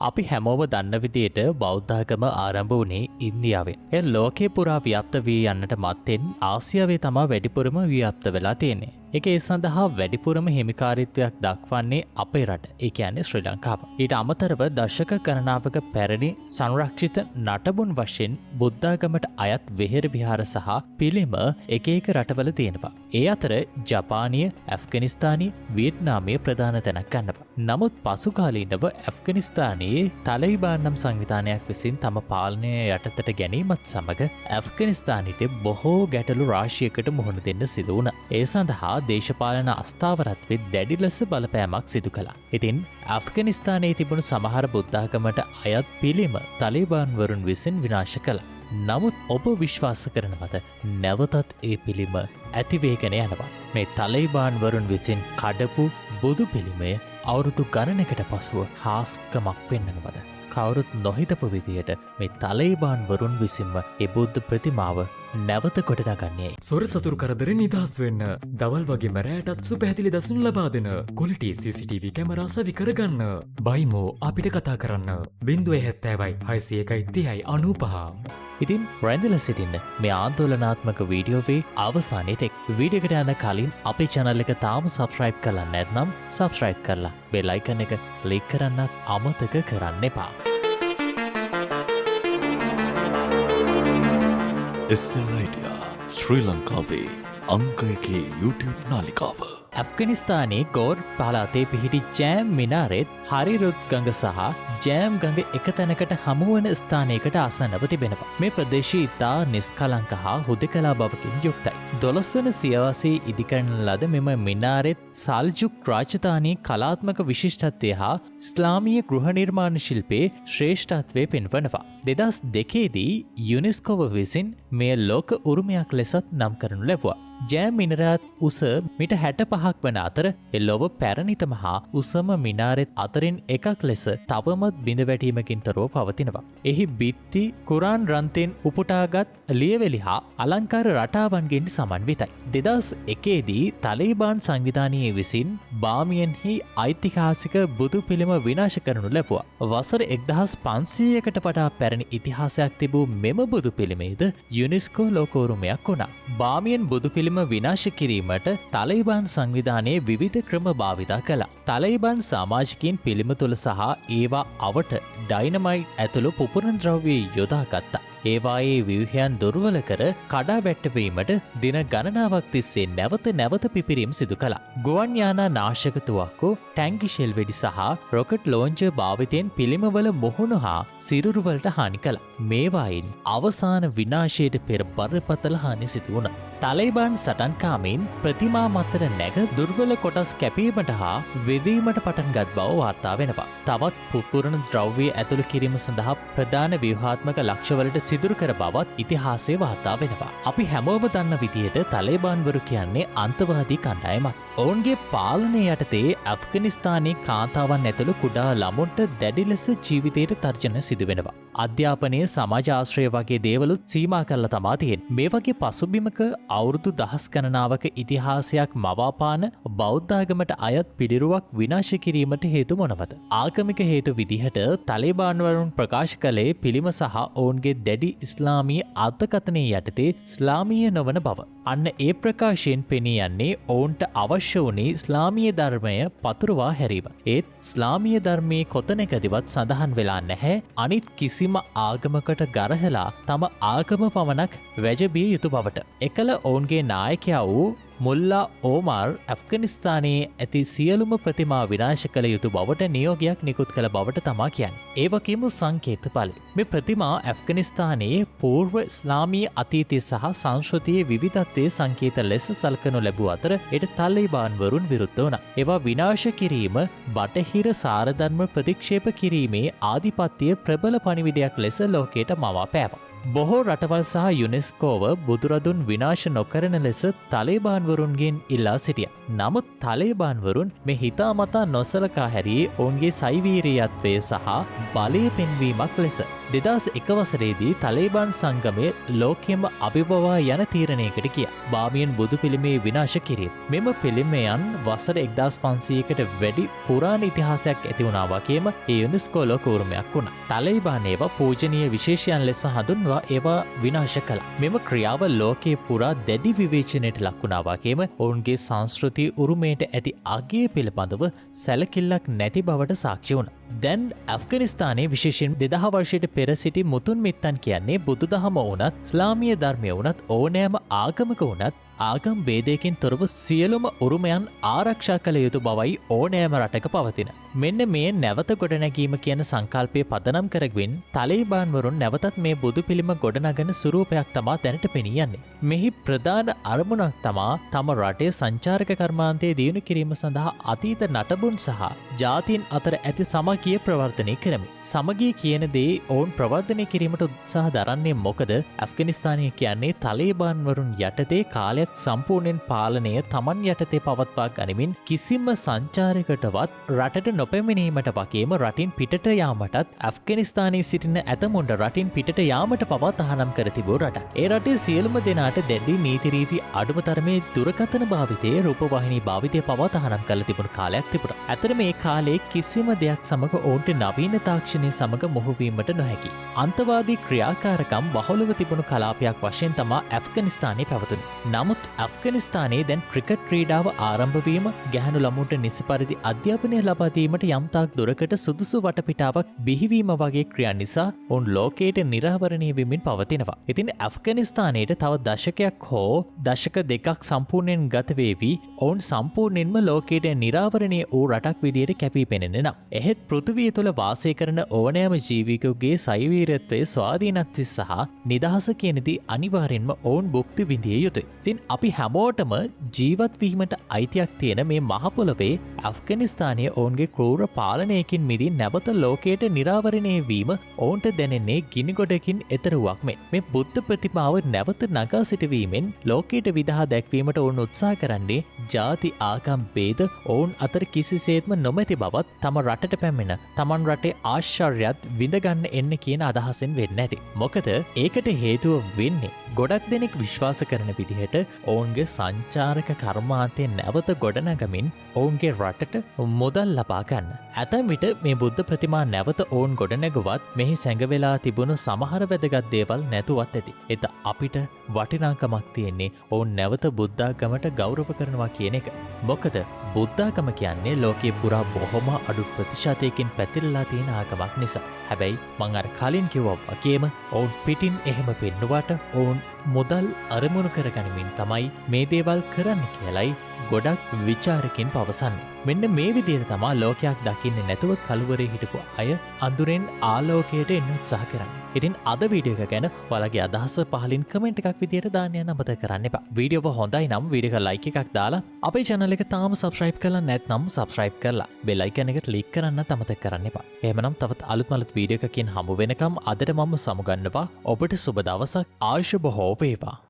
අපි හැමෝම දන්න විදියට බෞද්ධාගම ආරම්භ වුණේ ඉන්දියාවෙන්. එය ලෝකේ පුරා ව්‍යාප්ත වී යන්නට මත්තෙන් ආසියාවේ තමා වැඩිපුරම ව්‍යාප්ත වෙලා තියෙන්නේ. ඒක ඒ සඳහා වැඩිපුරම හිමිකාරීත්වයක් දක්වන්නේ අපේ රට. ඒ කියන්නේ ශ්‍රී ලංකාව. ඊට අමතරව දශක ගණනාවක පැරණි සංරක්ෂිත නටබුන් වශයෙන් බුද්ධාගමට අයත් වෙහෙර විහාර සහ පිළිම එක එක රටවල තියෙනවා. ඒ අතර ජපානය, ඇෆ්ගනිස්තානය, වියට්නාමය ප්‍රධාන තැනක් ගන්නවා. නමුත් පසු කාලීනව ඇෆ්ගනිස්තානයේ තලිබාන් නම් සංවිධානයක් විසින් තම පාලනය යටතට ගැනීමත් සමග ඇෆ්ගනිස්තානයට බොහෝ ගැටලු රාශියකට මුහුණ දෙන්න සිදු වුණා. ඒ සඳහා දේශපාලන අස්ථාවරත්වයේ දැඩි ලෙස බලපෑමක් සිදු කළා. ඉතින් ඇෆ්ගනිස්තානයේ තිබුණු සමහර බුද්ධාගමට අයත් පිළිම තලිබාන් වරුන් විසින් විනාශ කළා. නමුත් ඔබ විශ්වාස කරනවද නැවතත් ඒ පිළිම ඇතිවේගෙන යනවා? මේ තලිබාන් වරුන් විසින් කඩපු බුදු පිළිමය අවුරුදු ගණනකට පසුව හාස්කමක් පෙන්නනවද? කවුරුත් නොහිතපු විදියට මේ තලිබාන් වරුන් විසින්ම ඒ බුද්ධ ප්‍රතිමාව නැවත ගොඩනගන්නේ. සොර සතුරු කරදර නිදහස් වෙන්න දවල් වගේ මරෑටත් සුපැහැදිලි දසුන් ලබා දෙන කොලිටි CCTV කැමරා සවි කරගන්න. බයිමෝ අපිට කතා කරන්න 070යි 601යි 30යි 95. ඉතින් රැඳිලා සිටින්න මේ ආందోලනාත්මක වීඩියෝවේ අවසානයේ තෙක්. වීඩියෝ එකට යන කලින් අපේ channel එක තාම subscribe කරලා නැත්නම් subscribe කරලා bell icon එක click කරන්නත් අමතක කරන්න එපා. SL Idea ශ්‍රී ලංකාවේ අංක 1 YouTube නාලිකාව. ඇෆ්ගනිස්තානයේ ගෝර් පළාතේ පිහිටි ජෑම් මිනාරෙත් හරිරුත් ගඟ සහ ජෑම් ගඟ එක තැනකට හමුවන ස්ථානයකට ආසන්නව තිබෙනවා. මේ ප්‍රදේශය ඉතා නිස්කලංක හා හුදෙකලා බවකින් යුක්තයි. 12 වන සියවසේ ඉදිකරන ලද මෙම මිනාරෙත් සල්ජුක් රාජධානී කලාත්මක විශිෂ්ටත්වය හා ඉස්ලාමීය ගෘහ නිර්මාණ ශිල්පයේ ශ්‍රේෂ්ඨත්වය පෙන්වනවා. 2002දී යුනෙස්කෝව විසින් මෙය ලෝක උරුමයක් ලෙසත් නම් කරනු ලැබුවා. ජෑම් මිනාරත් උස මිට 65ක් වන අතර එල්ලොව පැරණිතම හා උසම මිනාරෙත් අතරින් එකක් ලෙස තවමත් බිඳ වැටීමකින් තොරව පවතිනවා. එහි බිත්ති කුරාන් රන්තෙන් උපුටාගත් ලියවැලි හා අලංකාර රටාවන්ගෙන් සමන්විතයි. 2001දී තලිබාන් සංවිධානයේ විසින් බාමියන්හි ඓතිහාසික බුදු පිළිම විනාශ කරනු ලැබුවා. වසර 1500කට වඩා පැරණි ඉතිහාසයක් තිබූ මෙම බුදු පිළිමේද යුනෙස්කෝ ලෝක උරුමයක් වුණා. බාමියන් බුදු පිළිම විනාශ කිරීමට තලිබාන් සංවිධානයේ විවිධ ක්‍රම භාවිතා කළා. තලිබාන් සමාජිකයින් පිළිම තුළ සහ ඒවා අවට ඩයිනමයිට් ඇතුළු පුපුරන ද්‍රව්‍ය යොදාගත්තා. ඒවායේ ව්‍යුහයන් දුර්වල කර කඩා වැටවීමට දින ගණනාවක් තිස්සේ නැවත පිපිරීම් සිදු කළා. ගුවන් යානා නාශක තුවක්කු, ටැංකි ෂෙල් වෙඩි සහ රොකට් ලෝන්චර් භාවිතයෙන් පිළිමවල මුහුණු හා සිරුරුවලට හානි කළා. මේවායින් අවසාන විනාශයට පෙර බරපතල හානි සිදු වුණා. තලිබාන් සටන්කාමීන් ප්‍රතිමා මතර නැග දුර්වල කොටස් කැපීමට හා වෙදීමට පටන්ගත් බව වාර්තා වෙනවා. තවත් පුපුරන ද්‍රව්‍ය ඇතුළු කිරීම සඳහා ප්‍රධාන ව්‍යුහාත්මක ලක්ෂවලට සිදුරු කර බවත් ඉතිහාසයේ වාර්තා වෙනවා. අපි හැමෝම දන්න විදියට තලිබාන්වරු කියන්නේ අන්තවාදී කණ්ඩායමක්. ඔවුන්ගේ පාලනය යටතේ ඇෆ්ගනිස්තානයේ කාන්තාවන් ඇතුළු කුඩා ළමුන්ට දැඩි ලෙස ජීවිතයට තර්ජන සිදු වෙනවා. අධ්‍යාපනයේ සමාජ ආශ්‍රය වගේ දේවලුත් සීමා කරලා තමා තියෙන්නේ. මේ වගේ පසුබිමක අවුරුදු දහස් ගණනාවක ඉතිහාසයක් මවාපාන බෞද්ධාගමට අයත් පිළිරුවක් විනාශ කිරීමට හේතු මොනවද? ආගමික හේතු විදිහට තලිබාන්වරුන් ප්‍රකාශ කළේ පිළිම සහ ඔවුන්ගේ දැඩි ඉස්ලාමීය අර්ථකථනයේ යටතේ ඉස්ලාමීය නොවන බව. අන්න ඒ ප්‍රකාශයෙන් පෙනී යන්නේ ඔවුන්ට අවශ්‍ය වුණේ ඉස්ලාමීය ධර්මය පතුරවා හැරීම. ඒත් ඉස්ලාමීය ධර්මයේ කොතැනකදවත් සඳහන් වෙලා නැහැ අනිත් කිසිම ආගමකට ගරහලා තම ආගම පමණක් වැජබිය යුතු බවට. එකල ඔවුන්ගේ නායකයා වූ මුල්ලා ඕමාර් ඇෆ්ගනිස්තානයේ ඇති සියලුම ප්‍රතිමා විනාශ කළ යුතු බවට නියෝගයක් නිකුත් කළ බවට තමා කියන්නේ. ඒ වගේම සංකේත ඵල. මේ ප්‍රතිමා ඇෆ්ගනිස්තානයේ పూర్ව ඉස්ලාමීය අතීතය සහ සංස්කෘතියේ විවිධත්වයේ සංකේත ලෙස සලකනු ලැබුව අතර ඒට තලිබාන් වරුන් විරුද්ධ වුණා. ඒවා විනාශ කිරීම බටහිර සාරධර්ම ප්‍රතික්ෂේප කිරීමේ ආධිපත්‍යයේ ප්‍රබල පණිවිඩයක් ලෙස ලෝකයට මවා පෑවා. බොහෝ රටවල් සහ යුනෙස්කෝව බුදුරදුන් විනාශ නොකරන ලෙස තලේබාන්වරුන්ගෙන් ඉල්ලා සිටිය. නමුත් තලේබාන්වරුන් මේ හිතාමතා නොසලකා හැරියේ ඔවුන්ගේ සයිවීරියත්වය සහ බලය පෙන්වීමක් ලෙස. 2001 වසරේදී තලේබාන් සංගමය ලෝකෙම අභිබවා යන තීරණයකට ගිය. බාමියන් බුදු පිළිමේ විනාශ කිරීම. මෙම පිළිමයන් වසර 1500කට වැඩි පුරාණ ඉතිහාසයක් ඇති වුණා වගේම ඒ යුනෙස්කෝ ලෝක උරුමයක් වුණා. තලේබාන් ඒවා පූජනීය විශේෂයන් ලෙස හඳුන්වා ඒවා විනාශ කළා. මෙම ක්‍රියාව ලෝකයේ පුරා දැඩි විවේචනයට ලක් වුණා වගේම ඔවුන්ගේ සංස්කෘතිය උරුමයට ඇති අගය පිළිබඳව සැලකිල්ලක් නැති බවට සාක්ෂි වුණා. දැන් ඇෆ්ගනිස්තානයේ විශේෂයෙන් 2000 වර්ෂයට පෙර සිටි මුතුන් මිත්තන් කියන්නේ බුදුදහම වුණත් ඉස්ලාමීය ධර්මය වුණත් ඕනෑම ආගමක වුණත් ආගම් ભેදයකින් තොරව සියලුම උරුමයන් ආරක්ෂා කළ යුතු බවයි ඕනෑම රටක පවතින. මෙන්න මේ නැවත ගොඩනැගීම කියන සංකල්පය පදනම් කරගෙන තලේබාන්වරුන් නැවතත් මේ බුදු පිළිම ගොඩනගන ස්වරූපයක් තමා දැනට පෙනී යන්නේ. මෙහි ප්‍රධාන අරමුණක් තමා තම රටේ සංචාරක කර්මාන්තය දියුණු කිරීම සඳහා අතීත නටබුන් සහ ජාතීන් අතර ඇති සමගිය ප්‍රවර්ධනය කරමි. සමගිය කියන දේ ඔවුන් ප්‍රවර්ධනය කිරීමට උත්සාහ දරන්නේ මොකද ඇෆ්ගනිස්තානය කියන්නේ තලේබාන්වරුන් යටතේ කාලයක් සම්පූර්ණයෙන් පාලනය තමන් යටතේ පවත්වා ගනිමින් කිසිම සංචාරකටවත් රටට නොපැමිණීමට වගේම රටින් පිටට යාමටත් ඇෆ්ගනිස්තානයේ සිටින ඇතමුන්ට රටින් පිටට යාමට පවා තහනම් කර තිබූ රටක්. ඒ රටේ සියලුම දෙනාට දැඩි නීති රීති අඩුම තරමේ දුරකථන භාවිතයේ රූපවාහිනී භාවිතය පවා තහනම් කළ තිබුණු කාලයක් තිබුණා. ඇතර මේ කාලේ කිසිම දෙයක් සමග ඔවුන්ට නවීන තාක්ෂණය සමග මොහුවීමට නොහැකි. අන්තවාදී ක්‍රියාකාරකම් බහුලව තිබුණු කලාපයක් වශයෙන් තමා ඇෆ්ගනිස්තානයේ පැවතුනේ. නමුත් ඇෆ්ගනිස්තානයේ දැන් ක්‍රිකට් ක්‍රීඩාව ආරම්භවීම ගැහැණු ළමුන්ට නිසි පරිදි අධ්‍යාපනය ලබා දීමට යම්තාක් දුරකට සුදුසු වටපිටාවක් බිහිවීම වගේ ක්‍රියා නිසා ඔවුන් ලෝකයට නිරාවරණය වෙමින් පවතිනවා. ඉතින් ඇෆ්ගනිස්තානයට තව දශකයක් හෝ දශක දෙකක් සම්පූර්ණයෙන් ගත වේවි ඔවුන් සම්පූර්ණයෙන්ම ලෝකයට නිරාවරණය වූ රටක් විදියට කැපී පෙනෙන්නේ නම්. එහෙත් පෘථිවිය තුළ වාසය කරන ඕනෑම ජීවිකයෙකුගේ සෛවීරත්වයේ ස්වාධීනත්වය සහ නිදහස කියනදී අනිවාර්යෙන්ම ඔවුන් භුක්ති විඳිය යුතුයි. ඉතින් අපි හැමෝටම ජීවත් වීමට අයිතියක් තියෙන මේ මහ පොළොවේ ඇෆ්ගනිස්තානය ඔවුන්ගේ ක්‍රූර පාලනයකින් මිදී නැවත ලෝකයට නිරාවරණය වීම ඔවුන්ට දැනෙන්නේ ගිනිගොඩකින් එතරුවක් මෙන්. මේ බුද්ධ ප්‍රතිමාව නැවත නගා සිටවීමෙන් ලෝකයට විදහා දැක්වීමට ඔවුන් උත්සාහ කරන්නේ ජාති ආගම් ભેද ඔවුන් අතර කිසිසේත්ම නොමැති බවත් තම රටට පැමිණ තමන් රටේ ආශ්චර්යයත් විඳගන්න එන්න කියන අදහසෙන් වෙන්නේ නැති. මොකද ඒකට හේතුව වෙන්නේ ගොඩක් දෙනෙක් විශ්වාස කරන විදිහට ඔවුන්ගේ සංචාරක කර්මාන්තය නැවත ගොඩනගමින් ඔවුන්ගේ රටට මුදල් ලබා ගන්න. ඇතැම් විට මේ බුද්ධ ප්‍රතිමා නැවත ඔවුන් ගොඩනැගුවත් මෙහි සැඟවෙලා තිබුණු සමහර වැදගත් දේවල් නැතුවත් ඇති. එත අපිට වටිනාකමක් තියෙන්නේ ඔවුන් නැවත බුද්ධාගමට ගෞරව කරනවා කියන එක. මොකද බුද්ධාගම කියන්නේ ලෝකයේ පුරා බොහොම අඩු ප්‍රතිශතයකින් පැතිරලා තියෙන ආගමක් නිසා. හැබැයි මං අර කලින් කිව්වා වගේම ඔවුන් පිටින් එහෙම පෙන්නුවට ඔවුන් මුදල් අරමුණු කරගනිමින් තමයි මේ දේවල් කරන්න කියලයි ගොඩක් විචාරකින් පවසන්නේ. මෙන්න මේ විදිහට තමා ලෝකයක් දකින්නේ නැතුව කලවරේ හිටපු අය අඳුරෙන් ආලෝකයට එන්න උත්සාහ කරන්නේ. ඉතින් අද වීඩියෝ එක ගැන ඔයාලගේ අදහස පහලින් කමෙන්ට් එකක් විදිහට දාන්න යන්න අමතක කරන්න එපා. වීඩියෝව හොඳයි නම් වීඩියෝ එක ලයික් එකක් දාලා අපේ channel එක තාම subscribe කරලා නැත්නම් subscribe කරලා bell icon එක click කරන්න අමතක කරන්න එපා. එහෙමනම් තවත් අලුත් වීඩියෝ එකකින් හමු වෙනකම් අදට මම සමුගන්නවා. ඔබට සුබ දවසක්. ආයුෂ බොහෝ වේවා.